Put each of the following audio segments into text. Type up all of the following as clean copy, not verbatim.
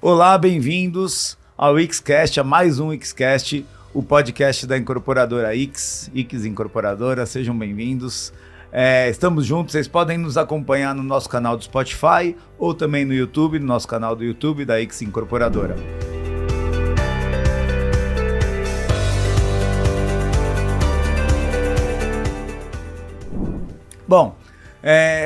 Olá, bem-vindos ao Xcast, a mais um Xcast, o podcast da incorporadora X Incorporadora, sejam bem-vindos. Estamos juntos, vocês podem nos acompanhar no nosso canal do Spotify ou também no YouTube, no nosso canal do YouTube da X Incorporadora. Bom,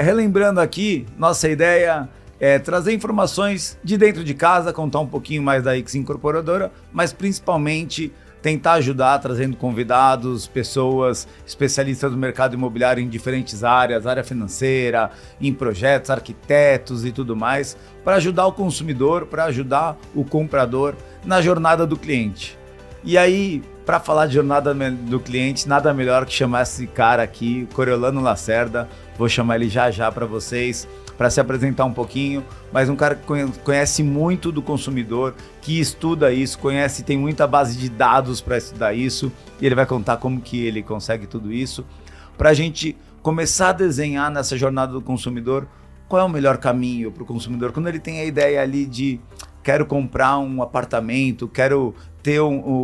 relembrando aqui, nossa ideia é trazer informações de dentro de casa, contar um pouquinho mais da X Incorporadora, mas principalmente tentar ajudar trazendo convidados, pessoas especialistas do mercado imobiliário em diferentes áreas, área financeira, em projetos, arquitetos e tudo mais, para ajudar o consumidor, para ajudar o comprador na jornada do cliente. E aí, para falar de jornada do cliente, nada melhor que chamar esse cara aqui, Coriolano Lacerda. Vou chamar ele já para vocês, para se apresentar um pouquinho, mas um cara que conhece muito do consumidor, que estuda isso, conhece, tem muita base de dados para estudar isso, e ele vai contar como que ele consegue tudo isso, para a gente começar a desenhar nessa jornada do consumidor, qual é o melhor caminho para o consumidor, quando ele tem a ideia ali de quero comprar um apartamento, quero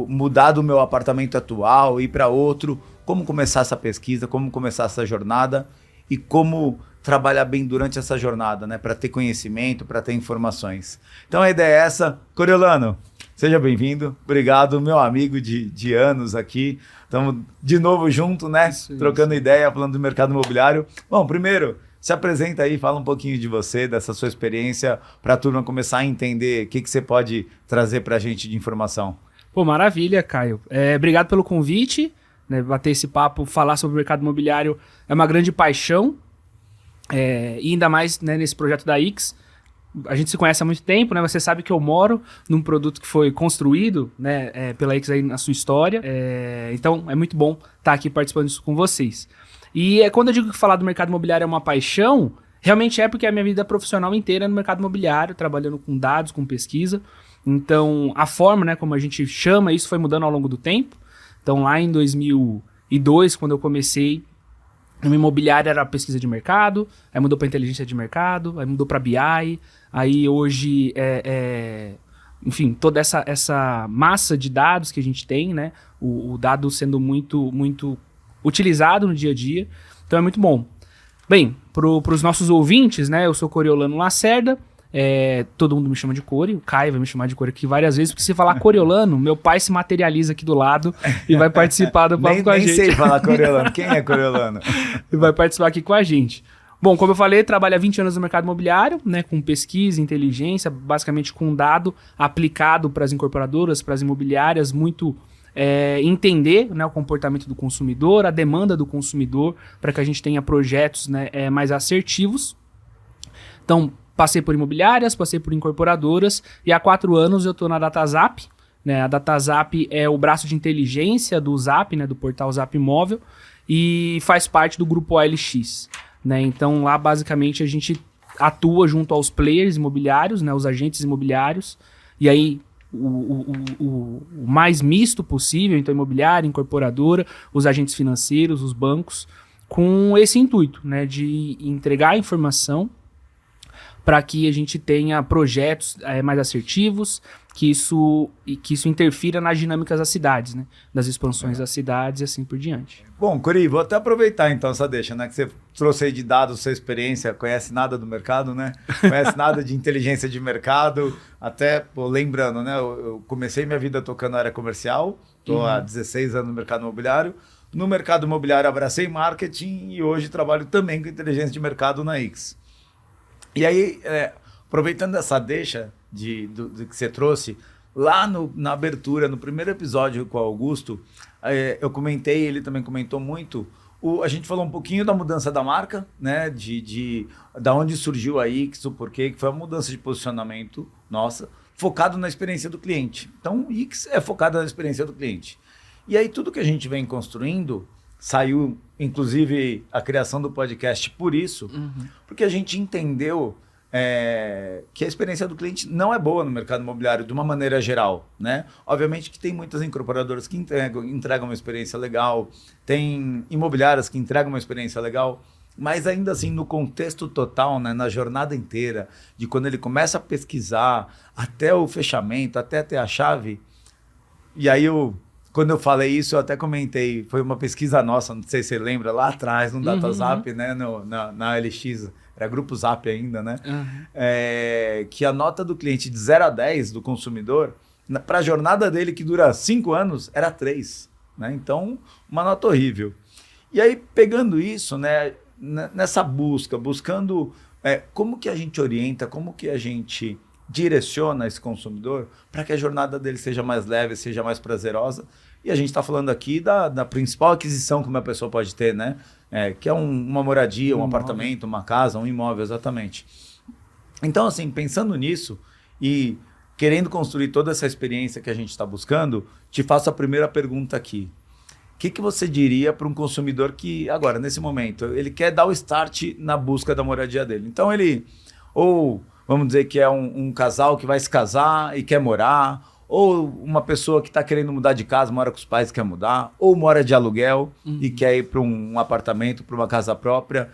mudar do meu apartamento atual, ir para outro, como começar essa pesquisa, como começar essa jornada e como trabalhar bem durante essa jornada, né? Para ter conhecimento, para ter informações. Então a ideia é essa. Coriolano, seja bem-vindo. Obrigado, meu amigo de anos aqui. Estamos de novo junto, né? Trocando ideia, falando do mercado imobiliário. Bom, primeiro, se apresenta aí, fala um pouquinho de você, dessa sua experiência, para a turma começar a entender o que você pode trazer para a gente de informação. Pô, maravilha, Caio. Obrigado pelo convite, né? Bater esse papo, falar sobre o mercado imobiliário é uma grande paixão. E ainda mais, né, nesse projeto da X, a gente se conhece há muito tempo, né? Você sabe que eu moro num produto que foi construído, né, pela X aí na sua história. Então é muito bom estar aqui participando disso com vocês. E quando eu digo que falar do mercado imobiliário é uma paixão, realmente é porque a minha vida profissional inteira é no mercado imobiliário, trabalhando com dados, com pesquisa. Então a forma, né, como a gente chama isso foi mudando ao longo do tempo. Então lá em 2002, quando eu comecei, no imobiliário era pesquisa de mercado, aí mudou para inteligência de mercado, aí mudou para BI, aí hoje enfim, toda essa massa de dados que a gente tem, né? O dado sendo muito utilizado no dia a dia, então é muito bom. Bem, para os nossos ouvintes, né? Eu sou Coriolano Lacerda, todo mundo me chama de Cori, o Caio vai me chamar de Cori aqui várias vezes, porque se falar Coriolano, meu pai se materializa aqui do lado e vai participar do papo com a gente. Nem sei falar Coriolano, quem é Coriolano? E vai participar aqui com a gente. Bom, como eu falei, trabalho há 20 anos no mercado imobiliário, né, com pesquisa, inteligência, basicamente com dado aplicado para as incorporadoras, para as imobiliárias, muito entender, né, o comportamento do consumidor, a demanda do consumidor, para que a gente tenha projetos, né, mais assertivos. Então, passei por imobiliárias, passei por incorporadoras e há 4 anos eu estou na DataZap. Né? A DataZap é o braço de inteligência do Zap, né, do portal Zap Imóvel, e faz parte do grupo OLX. Né? Então lá basicamente a gente atua junto aos players imobiliários, né, os agentes imobiliários, e aí o mais misto possível, então imobiliária, incorporadora, os agentes financeiros, os bancos, com esse intuito, né, de entregar informação para que a gente tenha projetos mais assertivos, que isso interfira nas dinâmicas das cidades, né? Das expansões das cidades e assim por diante. Bom, Cori, vou até aproveitar então essa deixa, né? Que você trouxe aí de dados, sua experiência, conhece nada do mercado, né? Conhece nada de inteligência de mercado, até, lembrando, né? Eu comecei minha vida tocando na área comercial, estou há 16 anos no mercado imobiliário. No mercado imobiliário abracei marketing e hoje trabalho também com inteligência de mercado na X. E aí, aproveitando essa deixa do que você trouxe, lá na abertura, no primeiro episódio com o Augusto, eu comentei, ele também comentou muito, a gente falou um pouquinho da mudança da marca, né, da onde surgiu a X, o porquê, que foi uma mudança de posicionamento nossa, focado na experiência do cliente. Então, X é focado na experiência do cliente. E aí, tudo que a gente vem construindo, saiu, inclusive, a criação do podcast por isso, porque a gente entendeu que a experiência do cliente não é boa no mercado imobiliário de uma maneira geral, né? Obviamente que tem muitas incorporadoras que entregam uma experiência legal, tem imobiliárias que entregam uma experiência legal, Mas ainda assim, no contexto total, né, na jornada inteira, de quando ele começa a pesquisar, até o fechamento, até ter a chave. E aí, quando eu falei isso, eu até comentei, foi uma pesquisa nossa, não sei se você lembra, lá atrás, no DataZap, né, na LX, era Grupo Zap ainda, né? Que a nota do cliente de 0 a 10 do consumidor, para a jornada dele, que dura 5 anos, era 3. Né? Então, uma nota horrível. E aí, pegando isso, né, nessa buscando como que a gente orienta, como que a gente direciona esse consumidor para que a jornada dele seja mais leve, seja mais prazerosa. E a gente está falando aqui da principal aquisição que uma pessoa pode ter, né? Que é uma moradia, um apartamento, uma casa, um imóvel, exatamente. Então, assim, pensando nisso e querendo construir toda essa experiência que a gente está buscando, te faço a primeira pergunta aqui. O que você diria para um consumidor que, agora, nesse momento, ele quer dar o start na busca da moradia dele? Então, ou vamos dizer que é um casal que vai se casar e quer morar, ou uma pessoa que está querendo mudar de casa, mora com os pais e quer mudar, ou mora de aluguel e quer ir para um apartamento, para uma casa própria.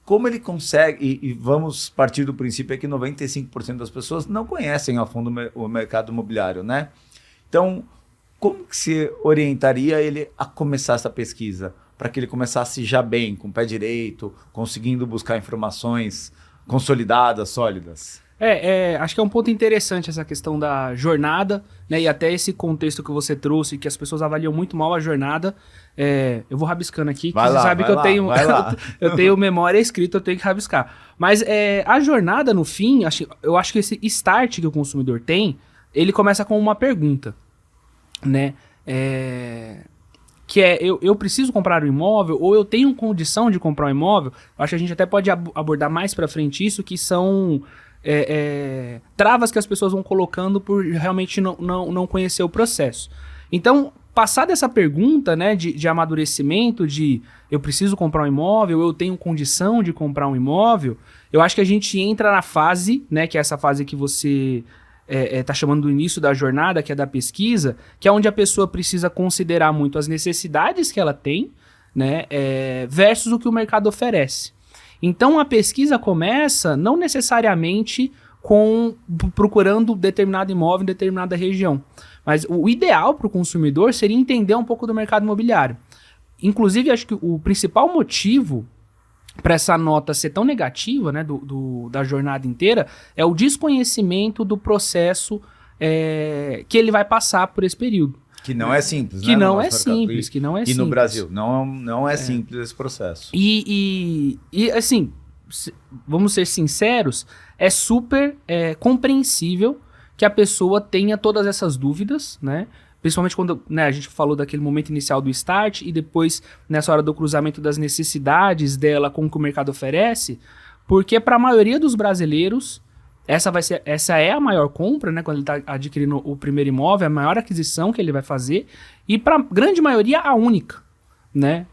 Como ele consegue, e vamos partir do princípio que 95% das pessoas não conhecem a fundo o mercado imobiliário, né? Então, como que você orientaria ele a começar essa pesquisa? Para que ele começasse já bem, com o pé direito, conseguindo buscar informações consolidadas, sólidas? Acho que é um ponto interessante essa questão da jornada, né? E até esse contexto que você trouxe, que as pessoas avaliam muito mal a jornada. Eu vou rabiscando aqui, que você sabe que eu tenho memória escrita, eu tenho que rabiscar. Mas a jornada, no fim, eu acho que esse start que o consumidor tem, ele começa com uma pergunta, né? Eu preciso comprar um imóvel ou eu tenho condição de comprar um imóvel? Eu acho que a gente até pode abordar mais pra frente isso, que são travas que as pessoas vão colocando por realmente não conhecer o processo. Então, passar dessa pergunta, né, de amadurecimento, de eu preciso comprar um imóvel, eu tenho condição de comprar um imóvel, eu acho que a gente entra na fase, né, que é essa fase que você está chamando do início da jornada, que é da pesquisa, que é onde a pessoa precisa considerar muito as necessidades que ela tem, né, versus o que o mercado oferece. Então a pesquisa começa não necessariamente procurando determinado imóvel em determinada região, mas o ideal para o consumidor seria entender um pouco do mercado imobiliário. Inclusive, acho que o principal motivo para essa nota ser tão negativa, né, da jornada inteira, é o desconhecimento do processo que ele vai passar por esse período. Que não é simples, que não é simples, que não é simples. E no Brasil, não é simples esse processo. E assim, vamos ser sinceros, é super compreensível que a pessoa tenha todas essas dúvidas, né? Principalmente quando, né, a gente falou daquele momento inicial do start e depois nessa hora do cruzamento das necessidades dela com o que o mercado oferece, porque para a maioria dos brasileiros, essa é a maior compra, né, quando ele está adquirindo o primeiro imóvel, a maior aquisição que ele vai fazer, e para a grande maioria a única. Né?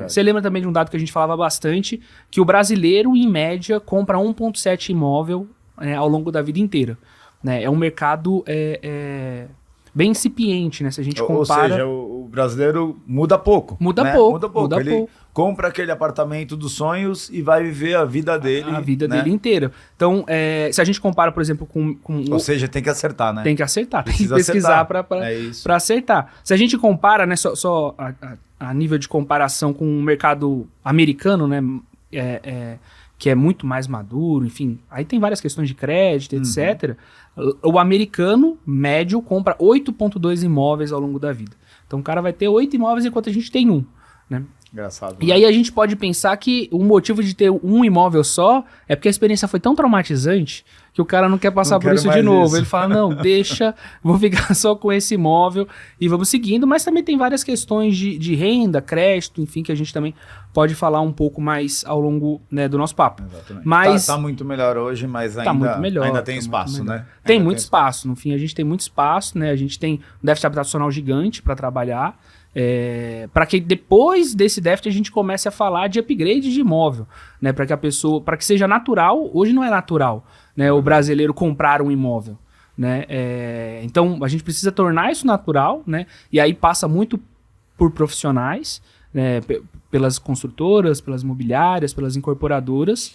Você lembra também de um dado que a gente falava bastante, que o brasileiro, em média, compra 1,7 imóvel ao longo da vida inteira. Né? É um mercado bem incipiente, né? Se a gente compara... Ou seja, o brasileiro muda pouco. Muda pouco. Ele compra aquele apartamento dos sonhos e vai viver a vida dele. A vida dele inteira. Então, se a gente compara, por exemplo, com... Ou seja, tem que acertar, né? Tem que acertar, tem que pesquisar para acertar. Se a gente compara, né, só a nível de comparação com o mercado americano, né, que é muito mais maduro, enfim, aí tem várias questões de crédito, etc. O americano médio compra 8,2 imóveis ao longo da vida. Então o cara vai ter 8 imóveis enquanto a gente tem um, né? Engraçado. E aí a gente pode pensar que o motivo de ter um imóvel só é porque a experiência foi tão traumatizante que o cara não quer passar por isso de novo. Ele fala, não, deixa, vou ficar só com esse imóvel e vamos seguindo. Mas também tem várias questões de renda, crédito, enfim, que a gente também pode falar um pouco mais ao longo, né, do nosso papo. Exatamente. Mas tá muito melhor hoje, mas ainda tem espaço, né? Tem muito espaço. No fim, a gente tem muito espaço, né? A gente tem um déficit habitacional gigante para trabalhar. Para que depois desse déficit a gente comece a falar de upgrade de imóvel, né? Para que seja natural. Hoje não é natural, né, o brasileiro comprar um imóvel, né? Então a gente precisa tornar isso natural, né? E aí passa muito por profissionais, né? pelas construtoras, pelas imobiliárias, pelas incorporadoras,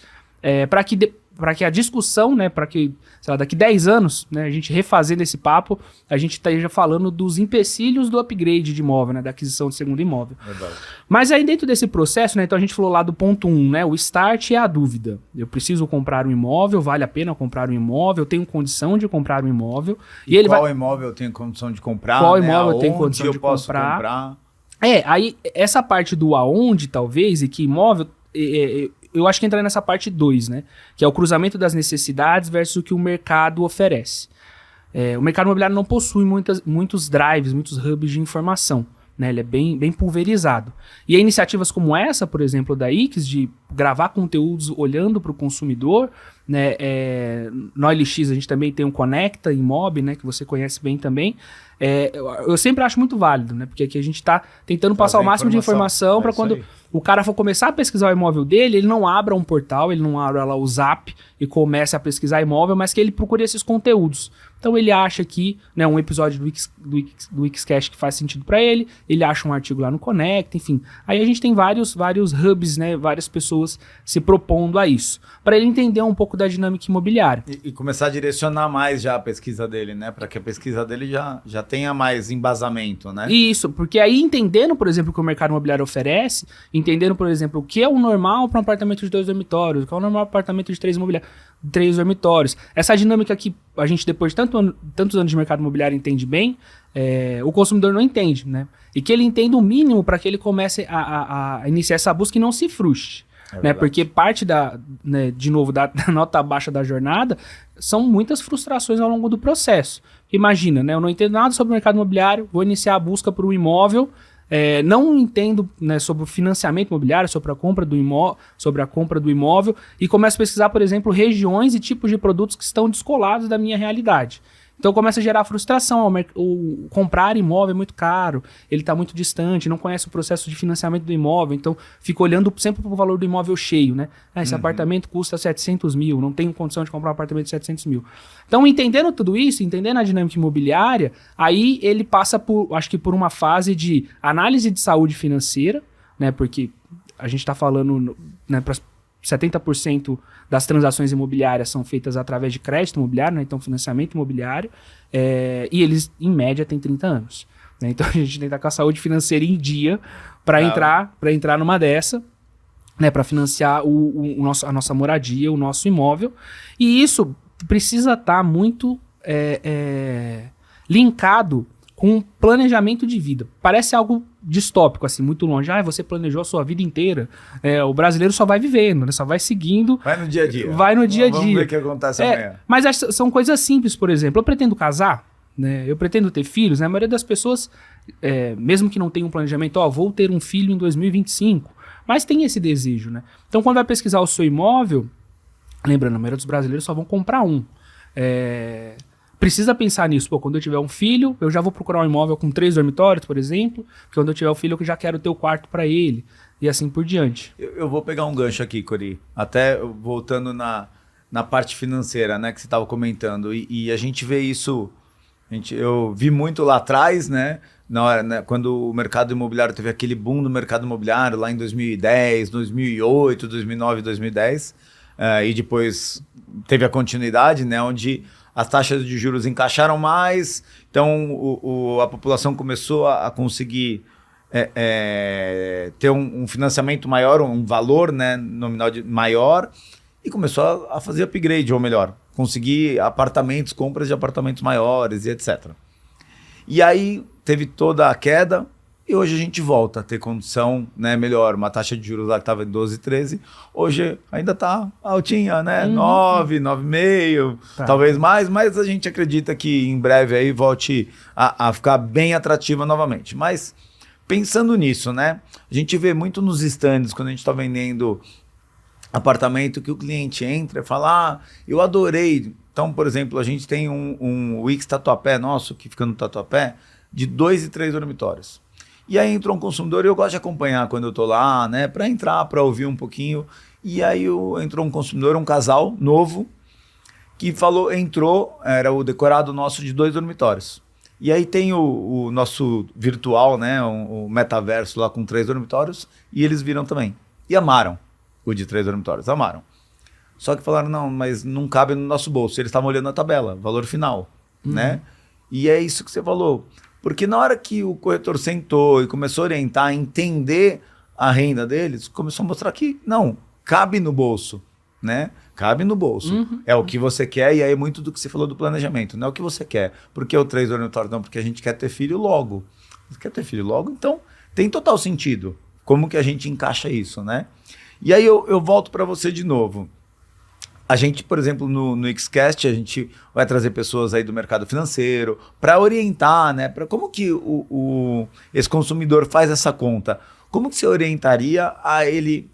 para que a discussão, né, para que, sei lá, daqui 10 anos, né, a gente refazendo esse papo, a gente esteja falando dos empecilhos do upgrade de imóvel, né, da aquisição de segundo imóvel. Verdade. Mas aí dentro desse processo, né, então a gente falou lá do ponto 1, né, o start é a dúvida. Eu preciso comprar um imóvel, vale a pena comprar um imóvel, eu tenho condição de comprar um imóvel. E qual imóvel eu tenho condição de comprar? Qual né? imóvel eu tenho Aonde condição eu de posso comprar? Aí essa parte do aonde, talvez, e que imóvel, eu acho que entra nessa parte 2, né? Que é o cruzamento das necessidades versus o que o mercado oferece. O mercado imobiliário não possui muitos drives, muitos hubs de informação, né? Ele é bem pulverizado. E aí, iniciativas como essa, por exemplo, da IX, de gravar conteúdos olhando para o consumidor, né? No OLX a gente também tem o Conecta Imob, né? Que você conhece bem também. Eu sempre acho muito válido, né? Porque aqui a gente está tentando passar o máximo de informação para quando o cara for começar a pesquisar o imóvel dele, ele não abra um portal, ele não abra lá o Zap e comece a pesquisar imóvel, mas que ele procure esses conteúdos. Então ele acha aqui, né, um episódio do Xcast que faz sentido para ele, ele acha um artigo lá no Conecta, enfim. Aí a gente tem vários hubs, né, várias pessoas se propondo a isso, para ele entender um pouco da dinâmica imobiliária. E começar a direcionar mais já a pesquisa dele, né? Para que a pesquisa dele já tenha mais embasamento, né? Isso, porque aí entendendo, por exemplo, o que o mercado imobiliário oferece, entendendo, por exemplo, o que é o normal para um apartamento de 2 dormitórios, o que é o normal para um apartamento de 3 dormitórios. Essa dinâmica que a gente, depois de tantos anos de mercado imobiliário, entende bem, o consumidor não entende, né? E que ele entenda o mínimo para que ele comece a iniciar essa busca e não se frustre. Né? Porque parte de novo, da nota baixa da jornada são muitas frustrações ao longo do processo. Imagina, né? Eu não entendo nada sobre o mercado imobiliário, vou iniciar a busca por um imóvel, não entendo, né, sobre o financiamento imobiliário, sobre a compra do imóvel, e começo a pesquisar, por exemplo, regiões e tipos de produtos que estão descolados da minha realidade. Então começa a gerar frustração. O comprar imóvel é muito caro, ele está muito distante, não conhece o processo de financiamento do imóvel, então fica olhando sempre para o valor do imóvel cheio, né? Esse apartamento custa 700 mil, não tenho condição de comprar um apartamento de 700 mil. Então, entendendo tudo isso, entendendo a dinâmica imobiliária, aí ele passa acho que por uma fase de análise de saúde financeira, né? Porque a gente está falando, né, para 70% das transações imobiliárias são feitas através de crédito imobiliário, né? Então financiamento imobiliário, e eles em média têm 30 anos, né? Então a gente tem que estar com a saúde financeira em dia para entrar numa dessa, né? Para financiar a nossa moradia, o nosso imóvel, e isso precisa estar muito linkado com um planejamento de vida. Parece algo distópico, assim, muito longe. Você planejou a sua vida inteira. O brasileiro só vai vivendo, né? Só vai seguindo. Vai no dia a dia. Vamos ver o que acontece amanhã. Mas são coisas simples, por exemplo. Eu pretendo casar, né? Eu pretendo ter filhos, né? A maioria das pessoas, mesmo que não tenham um planejamento, vou ter um filho em 2025, mas tem esse desejo, né? Então, quando vai pesquisar o seu imóvel, lembrando, a maioria dos brasileiros só vão comprar um. Precisa pensar nisso. Quando eu tiver um filho, eu já vou procurar um imóvel com 3 dormitórios, por exemplo, porque quando eu tiver um filho, eu já quero ter o quarto para ele, e assim por diante. Eu vou pegar um gancho aqui, Cori, até voltando na parte financeira, né, que você estava comentando, e a gente vê isso, eu vi muito lá atrás, né, na hora, né, quando o mercado imobiliário teve aquele boom do mercado imobiliário, lá em 2010, 2008, 2009, 2010, e depois teve a continuidade, né, onde as taxas de juros encaixaram mais, então a população começou a conseguir ter um financiamento maior, um valor, né, nominal maior, e começou a fazer upgrade, ou melhor, conseguir compras de apartamentos maiores e etc. E aí teve toda a queda, e hoje a gente volta a ter condição, né, melhor. Uma taxa de juros lá que estava em 12, 13, hoje ainda está altinha, né? 9, 9,5, talvez mais, mas a gente acredita que em breve aí volte a ficar bem atrativa novamente. Mas pensando nisso, né? A gente vê muito nos estandes, quando a gente está vendendo apartamento, que o cliente entra e fala, eu adorei. Então, por exemplo, a gente tem um Wix Tatuapé nosso, que fica no Tatuapé, de 2 e 3 dormitórios. E aí entrou um consumidor, e eu gosto de acompanhar quando eu tô lá, né, para entrar, para ouvir um pouquinho. E aí entrou um consumidor, um casal novo, que entrou, era o decorado nosso de 2 dormitórios. E aí tem o nosso virtual, né? O metaverso lá com 3 dormitórios, e eles viram também. E amaram o de 3 dormitórios, amaram. Só que falaram, não, mas não cabe no nosso bolso. Eles estavam olhando a tabela, valor final, né? E é isso que você falou. Porque na hora que o corretor sentou e começou a orientar, a entender a renda deles, começou a mostrar que não, cabe no bolso, né? Cabe no bolso. É o que você quer, e aí é muito do que você falou do planejamento. Não é o que você quer. Por que o 3 dormitórios? Não, porque a gente quer ter filho logo. Você quer ter filho logo? Então, tem total sentido. Como que a gente encaixa isso, né? E aí eu volto para você de novo. A gente, por exemplo, no Xcast, a gente vai trazer pessoas aí do mercado financeiro para orientar, né? Para como que esse consumidor faz essa conta. Como que você orientaria a ele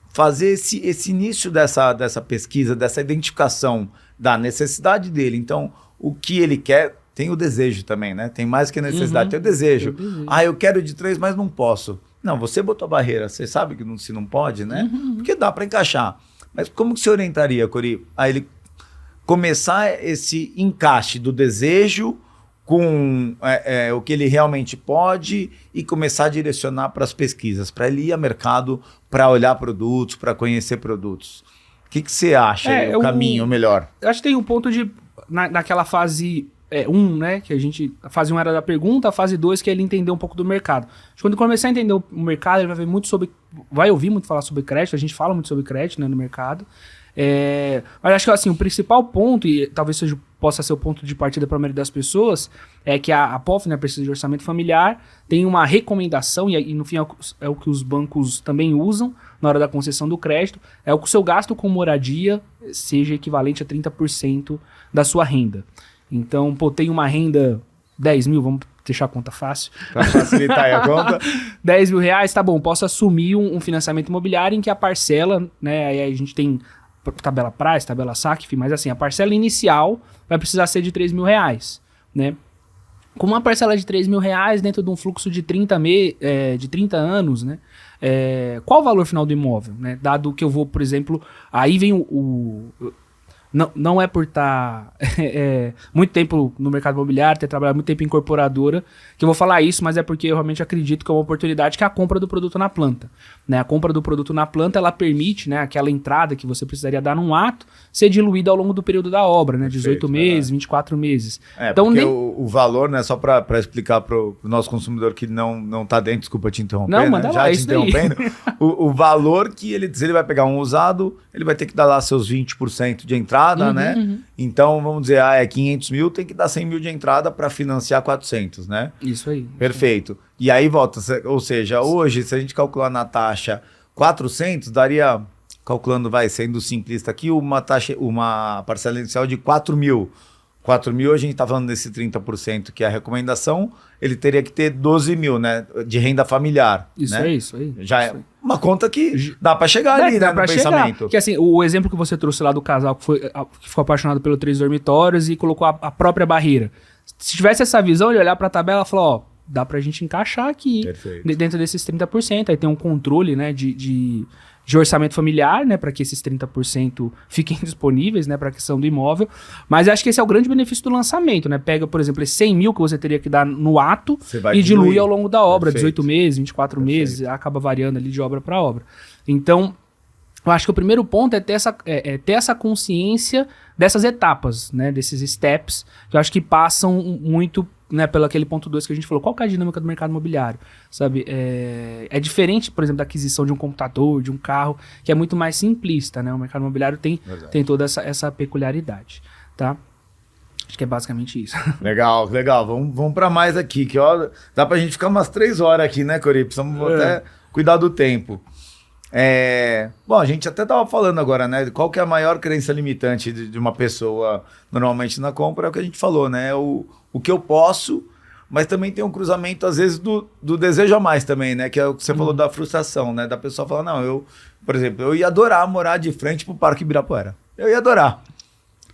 fazer esse início dessa pesquisa, dessa identificação da necessidade dele? Então, o que ele quer, tem o desejo também, né? Tem mais que a necessidade, tem o desejo. Eu quero de 3, mas não posso. Não, você botou a barreira, você sabe que se não pode, né? Porque dá para encaixar. Mas como que você orientaria, Cori, a ele começar esse encaixe do desejo com o que ele realmente pode e começar a direcionar para as pesquisas, para ele ir ao mercado, para olhar produtos, para conhecer produtos? O que você acha o caminho melhor? Eu acho que tem um ponto de, naquela fase 1, né, que a fase 1 era da pergunta, a fase 2 que é ele entender um pouco do mercado. Acho que quando ele começar a entender o mercado, ele vai ouvir muito falar sobre crédito, a gente fala muito sobre crédito, né, no mercado. Mas acho que assim, o principal ponto, e talvez possa ser o ponto de partida para a maioria das pessoas, é que a POF, né, a Pesquisa de Orçamento Familiar, tem uma recomendação, e no fim é o que os bancos também usam na hora da concessão do crédito, é o que o seu gasto com moradia seja equivalente a 30% da sua renda. Então, tem uma renda 10 mil, vamos deixar a conta fácil. Para facilitar aí a conta. 10 mil reais, tá bom, posso assumir um financiamento imobiliário em que a parcela, né, aí a gente tem tabela prazo, tabela saque, enfim, mas assim, a parcela inicial vai precisar ser de 3 mil reais, né? Com uma parcela de 3 mil reais dentro de um fluxo de 30 anos, né? Qual o valor final do imóvel, né? Dado que eu vou, por exemplo, aí vem não é por estar muito tempo no mercado imobiliário, ter trabalhado muito tempo em incorporadora, que eu vou falar isso, mas é porque eu realmente acredito que é uma oportunidade que é a compra do produto na planta. Né? A compra do produto na planta, ela permite, né, aquela entrada que você precisaria dar num ato ser diluída ao longo do período da obra, né? 18 meses, 24 meses. Então, porque o valor, né, só para explicar para o nosso consumidor que não está dentro, desculpa te interromper, não, manda lá, já te interrompendo, o valor que se ele vai pegar um usado, ele vai ter que dar lá seus 20% de entrada, né? Então, vamos dizer, é 500 mil, tem que dar 100 mil de entrada para financiar 400, né? Isso aí. Perfeito. E aí volta, ou seja, hoje, se a gente calcular na taxa 400, daria, calculando, sendo simplista aqui, uma parcela inicial de 4 mil. 4 mil, a gente está falando desse 30%, que é a recomendação, ele teria que ter 12 mil, né? De renda familiar. Isso né? aí. Já é uma conta que dá para chegar ali, né? No pensamento. Porque assim, o exemplo que você trouxe lá do casal que ficou apaixonado pelo 3 dormitórios e colocou a própria barreira. Se tivesse essa visão, ele olhar para a tabela e falar, ó, dá pra gente encaixar aqui. Perfeito. Dentro desses 30%. Aí tem um controle, né, de orçamento familiar, né, para que esses 30% fiquem disponíveis, né, para a questão do imóvel. Mas eu acho que esse é o grande benefício do lançamento, né? Pega, por exemplo, esses 100 mil que você teria que dar no ato e dilui ao longo da obra, 18 meses, 24 meses, acaba variando ali de obra para obra. Então, eu acho que o primeiro ponto é ter essa consciência dessas etapas, né, desses steps, que eu acho que passam muito, né, pelo aquele ponto 2 que a gente falou, qual que é a dinâmica do mercado imobiliário, sabe? É diferente, por exemplo, da aquisição de um computador, de um carro, que é muito mais simplista, né? O mercado imobiliário tem toda essa peculiaridade, tá? Acho que é basicamente isso. Legal. Vamos para mais aqui, que ó, dá pra gente ficar umas 3 horas aqui, né, Cori? Precisamos até cuidar do tempo. Bom, a gente até estava falando agora, né? Qual que é a maior crença limitante de uma pessoa normalmente na compra? É o que a gente falou, né? O que eu posso, mas também tem um cruzamento, às vezes, do desejo a mais também, né? Que é o que você falou da frustração, né? Da pessoa falar, não, por exemplo, eu ia adorar morar de frente pro Parque Ibirapuera. Eu ia adorar.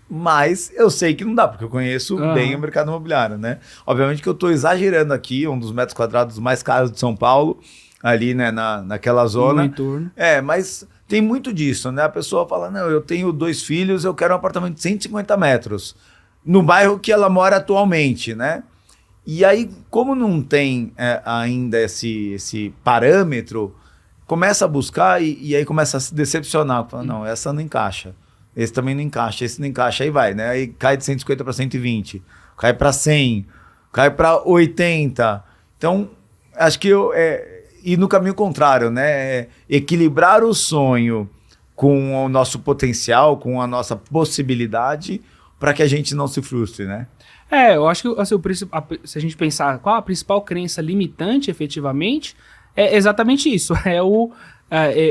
Mas eu sei que não dá, porque eu conheço bem o mercado imobiliário, né? Obviamente que eu estou exagerando aqui, um dos metros quadrados mais caros de São Paulo, ali, né, naquela zona. No entorno. Mas tem muito disso, né? A pessoa fala, não, eu tenho 2 filhos, eu quero um apartamento de 150 metros, no bairro que ela mora atualmente, né? E aí, como não tem ainda esse parâmetro, começa a buscar e aí começa a se decepcionar. Fala, não, essa não encaixa. Esse também não encaixa, esse não encaixa. Aí vai, né? Aí cai de 150 para 120, cai para 100, cai para 80. Então, acho que ir no caminho contrário, né? Equilibrar o sonho com o nosso potencial, com a nossa possibilidade, para que a gente não se frustre, né? Eu acho que assim, se a gente pensar qual a principal crença limitante, efetivamente, é exatamente isso.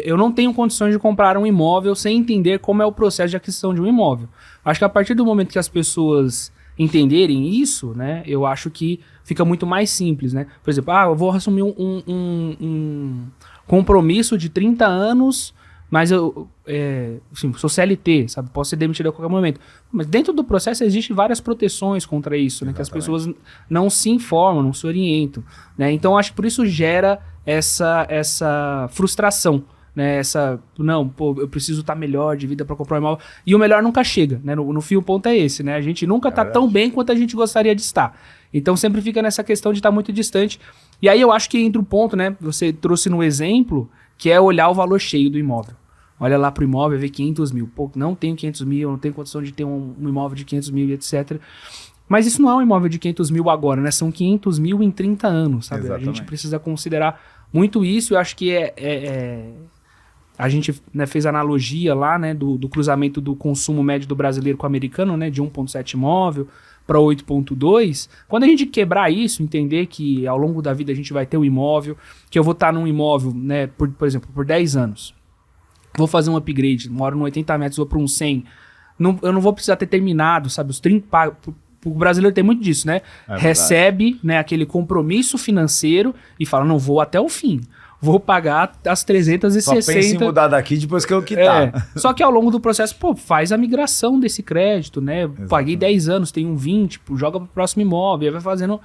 Eu não tenho condições de comprar um imóvel sem entender como é o processo de aquisição de um imóvel. Acho que a partir do momento que as pessoas entenderem isso, né, eu acho que fica muito mais simples, né? Por exemplo, eu vou assumir um compromisso de 30 anos, mas eu sou CLT, sabe? Posso ser demitido a qualquer momento. Mas dentro do processo existem várias proteções contra isso, né? Que as pessoas não se informam, não se orientam, né? Então acho que por isso gera essa frustração, né? Eu preciso estar melhor de vida para comprar um imóvel. E o melhor nunca chega, né? No fim o ponto é esse, né? A gente nunca está tão bem quanto a gente gostaria de estar. Então sempre fica nessa questão de estar muito distante. E aí eu acho que entra o ponto, né? Você trouxe no exemplo, que é olhar o valor cheio do imóvel. Olha lá pro imóvel, vê 500 mil. Pô, não tenho 500 mil, não tenho condição de ter um imóvel de 500 mil, etc. Mas isso não é um imóvel de 500 mil agora, né? São 500 mil em 30 anos, sabe? Exatamente. A gente precisa considerar muito isso. Eu acho que a gente, né, fez analogia lá, né, do cruzamento do consumo médio do brasileiro com o americano, né, de 1,7 imóvel para 8,2. Quando a gente quebrar isso, entender que ao longo da vida a gente vai ter um imóvel, que eu vou estar num imóvel, né, por exemplo, por 10 anos. Vou fazer um upgrade, moro no 80 metros, vou para um 100. Eu não vou precisar ter terminado, sabe? Os 30... O brasileiro tem muito disso, né? Recebe, né, aquele compromisso financeiro e fala, não, vou até o fim. Vou pagar as 360... Só pensa em mudar daqui depois que eu quitar. Só que ao longo do processo, faz a migração desse crédito, né? Exatamente. Paguei 10 anos, tenho 20, joga para o próximo imóvel, aí vai fazendo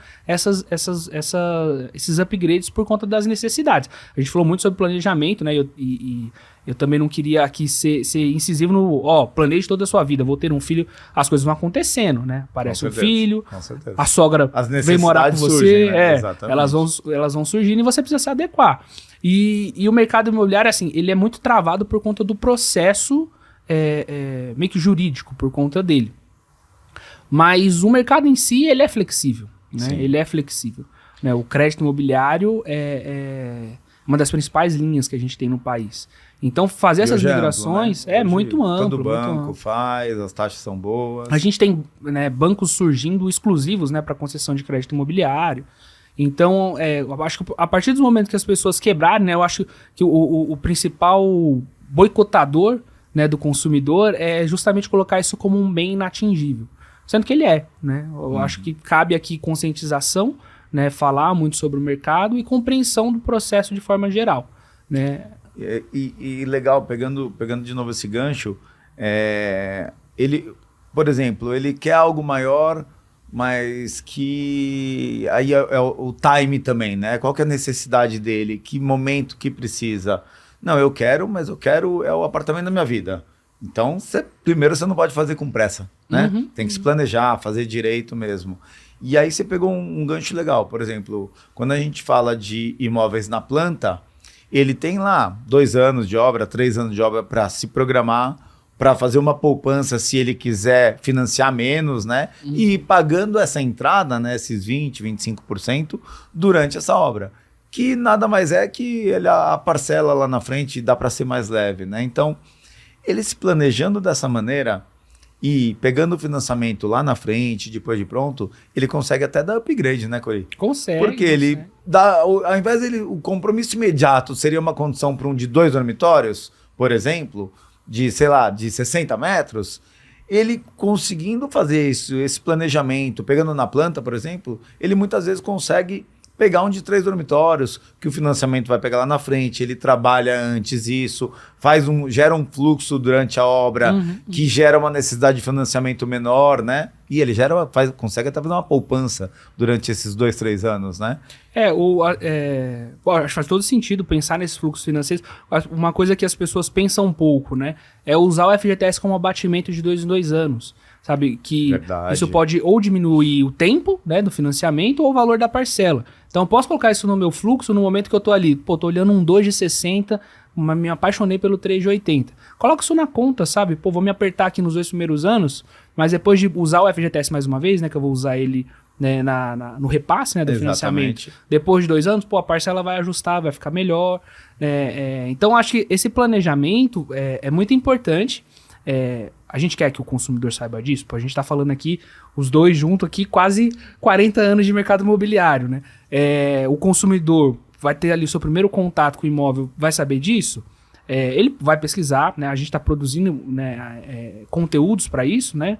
esses upgrades por conta das necessidades. A gente falou muito sobre planejamento, né? Eu também não queria aqui ser incisivo no... planeje toda a sua vida, vou ter um filho, as coisas vão acontecendo, né? Aparece um filho, a sogra vem morar com você, surgem, né? Elas vão surgindo e você precisa se adequar. E o mercado imobiliário, assim, ele é muito travado por conta do processo meio que jurídico, por conta dele. Mas o mercado em si, ele é flexível, né? Ele é flexível, né? O crédito imobiliário é uma das principais linhas que a gente tem no país. Então, fazer essas migrações, né? Muito amplo. Todo banco faz, as taxas são boas. A gente tem, né, bancos surgindo exclusivos, né, para concessão de crédito imobiliário. Então, eu acho que a partir do momento que as pessoas quebrarem, né, eu acho que o principal boicotador, né, do consumidor é justamente colocar isso como um bem inatingível. Sendo que ele é, né? Eu acho que cabe aqui conscientização, né, falar muito sobre o mercado e compreensão do processo de forma geral, né? E legal, pegando de novo esse gancho, ele, por exemplo, ele quer algo maior, mas que aí é o time também, né? Qual que é a necessidade dele? Que momento que precisa? Não, eu quero, mas eu quero o apartamento da minha vida. Então, primeiro você não pode fazer com pressa, né? Tem que se planejar, fazer direito mesmo. E aí você pegou um gancho legal. Por exemplo, quando a gente fala de imóveis na planta, ele tem lá 2 anos de obra, 3 anos de obra para se programar, para fazer uma poupança se ele quiser financiar menos, né? E ir pagando essa entrada, né? Esses 20%, 25% durante essa obra. Que nada mais é que a parcela lá na frente dá para ser mais leve, né? Então, ele se planejando dessa maneira e pegando o financiamento lá na frente, depois de pronto, ele consegue até dar upgrade, né, Cori? Consegue. Porque ele dá, ao invés dele, o compromisso imediato seria uma condição para um de 2 dormitórios, por exemplo, de, sei lá, de 60 metros, ele conseguindo fazer isso, esse planejamento, pegando na planta, por exemplo, ele muitas vezes consegue pegar um de 3 dormitórios, que o financiamento vai pegar lá na frente, ele trabalha antes isso, gera um fluxo durante a obra, que gera uma necessidade de financiamento menor, né? E ele consegue até fazer uma poupança durante esses 2, 3 anos, né? Acho que faz todo sentido pensar nesses fluxos financeiros. Uma coisa que as pessoas pensam um pouco, né? É usar o FGTS como abatimento de 2 em 2 anos. sabe? Que Verdade. isso pode ou diminuir o tempo, né, do financiamento ou o valor da parcela. Então eu posso colocar isso no meu fluxo no momento que eu tô ali, pô, tô olhando um 2,60, mas me apaixonei pelo 3,80. Coloca isso na conta, sabe? Pô, vou me apertar aqui nos 2 primeiros anos, mas depois de usar o FGTS mais uma vez, né, que eu vou usar ele, né, no repasse, né, do financiamento. Depois de 2 anos, pô, a parcela vai ajustar, vai ficar melhor. Então, acho que esse planejamento é muito importante. A gente quer que o consumidor saiba disso. Pô, a gente está falando aqui, os dois juntos aqui, quase 40 anos de mercado imobiliário, né? O consumidor vai ter ali o seu primeiro contato com o imóvel, vai saber disso? Ele vai pesquisar, né? A gente está produzindo, né, conteúdos para isso, né?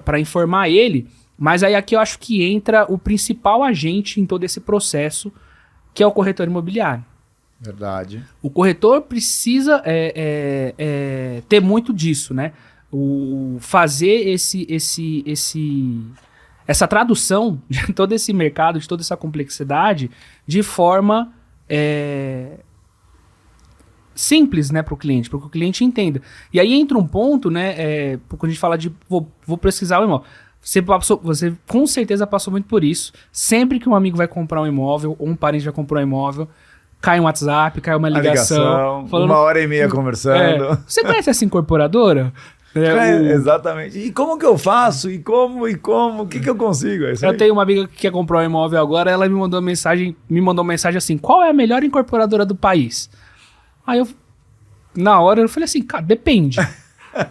Para informar ele. Mas aí aqui eu acho que entra o principal agente em todo esse processo, que é o corretor imobiliário. Verdade. O corretor precisa ter muito disso, né? Fazer essa tradução de todo esse mercado, de toda essa complexidade, de forma simples, né, para o cliente, para que o cliente entenda. E aí entra um ponto, né, quando a gente fala de vou pesquisar o imóvel. Você com certeza passou muito por isso. Sempre que um amigo vai comprar um imóvel, ou um parente vai comprar um imóvel, cai um WhatsApp, cai uma ligação falando, 1h30 conversando. Você conhece essa incorporadora? Exatamente. E como que eu faço? E como? O que eu consigo? Eu tenho uma amiga que quer comprar um imóvel agora, ela me mandou uma mensagem assim, qual é a melhor incorporadora do país? Aí na hora eu falei assim, cara, depende.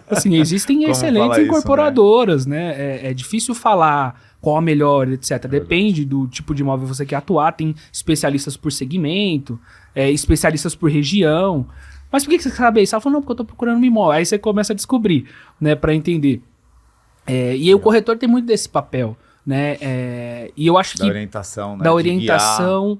Assim, existem excelentes incorporadoras, isso, né? É difícil falar qual a melhor, etc. Depende do tipo de imóvel que você quer atuar. Tem especialistas por segmento, especialistas por região. Mas por que você sabe isso? Ela falou, não, porque eu tô procurando um imóvel. Aí você começa a descobrir, né, para entender. E aí o corretor tem muito desse papel, né? E eu acho que... orientação, né? Da orientação,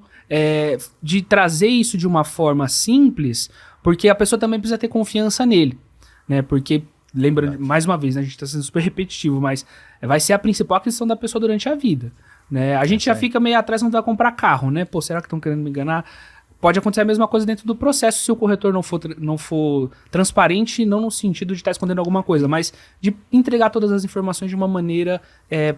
de trazer isso de uma forma simples, porque a pessoa também precisa ter confiança nele. Né? Porque, lembrando, mais uma vez, né, a gente está sendo super repetitivo, mas vai ser a principal aquisição da pessoa durante a vida. Né? A gente já fica meio atrás quando vai comprar carro, né? Pô, será que estão querendo me enganar? Pode acontecer a mesma coisa dentro do processo se o corretor não for transparente, não no sentido de estar escondendo alguma coisa, mas de entregar todas as informações de uma maneira